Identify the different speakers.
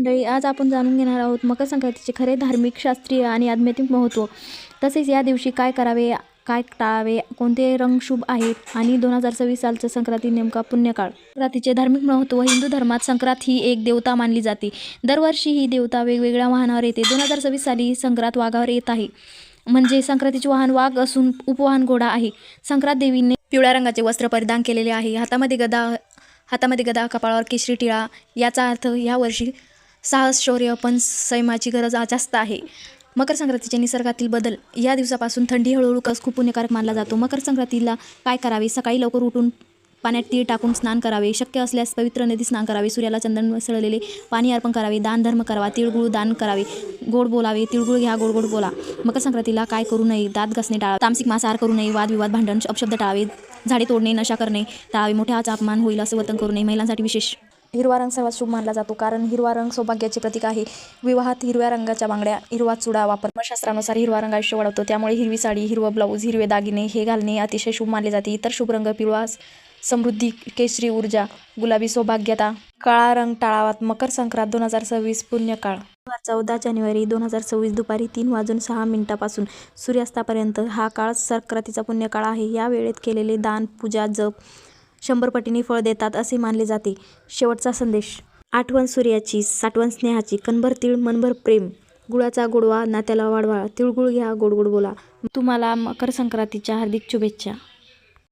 Speaker 1: मंडळी, आज आपण जाणून घेणार आहोत मकर संक्रांतीचे खरे धार्मिक, शास्त्रीय आणि आध्यात्मिक महत्त्व. तसेच या दिवशी काय करावे, काय टाळावे, कोणते रंग शुभ आहेत आणि 2026 सालचा संक्रांती नेमका पुण्यकाळ. संक्रांतीचे धार्मिक महत्त्व. हिंदू धर्मात संक्रांत ही एक देवता मानली जाते. दरवर्षी ही देवता वेगवेगळ्या वाहनावर येते. 2026 साली संक्रांत वाघावर येत आहे. म्हणजे संक्रांतीचे वाहन वाघ असून उपवाहन घोडा आहे. संक्रांत देवीने पिवळ्या रंगाचे वस्त्र परिधान केलेले आहे. हातामध्ये गदा, कपाळावर केशरी टिळा. याचा अर्थ या वर्षी साहस, शौर्य पण संयमाची गरज जास्त आहे. मकर संक्रांतीचे निसर्गातील बदल. या दिवसापासून थंडी हळूहळू खूप पुण्यकारक मानला जातो. मकर संक्रांतीला काय करावे? सकाळी लवकर उठून पाण्यात तीळ टाकून स्नान करावे. शक्य असल्यास पवित्र नदी स्नान करावे. सूर्याला चंदन मिसळलेले पाणी अर्पण करावे. दानधर्म करावा. तिळगुळ दान करावे. गोड बोलावे. तिळगुळ घ्या, गोड गोड बोला. मकर संक्रांतीला काय करू नये? दात घासणे टाळावे. तामसिक मांसाहार करू नये. वादविवाद, भांडण, अपशब्द टाळावे. झाडे तोडणे, नशा करणे टाळावे. मोठ्याचा अपमान होईल असं वर्तन करू नये. महिलांसाठी विशेष. हिरवा रंग सर्वात शुभ मानला जातो, कारण हिरवा रंग सौभाग्याचे प्रतीक आहे. विवाहात हिरव्या रंगाच्या बांगड्या, हिरवा चुडा वापर. धर्मशास्त्रानुसार हिरवा रंग आयुष्य वाढवतो. त्यामुळे हिरवी साडी, हिरवा ब्लाऊज, हिरवे दागिने हे घालणे अतिशय शुभ मानले जाते. इतर शुभ रंग पिवळा समृद्धी, केशरी ऊर्जा, गुलाबी सौभाग्यता, काळा रंग टाळावा. मकर संक्रांत 2026 पुण्यकाळ. 14 जानेवारी 2026 दुपारी 3:06 पासून सूर्यास्तापर्यंत हा काळ संक्रांतीचा पुण्यकाळ आहे. या वेळेत केलेले दान, पूजा, जप 100 पटीने फळ देतात असे मानले जाते. शेवटचा संदेश. आठवण सूर्याची, साठवण स्नेहाची. कणभर तीळ, मनभर प्रेम. गुळाचा गोडवा नात्याला वाढवा. तिळगुळ घ्या, गोड गोड बोला. तुम्हाला मकर संक्रांतीच्या हार्दिक शुभेच्छा.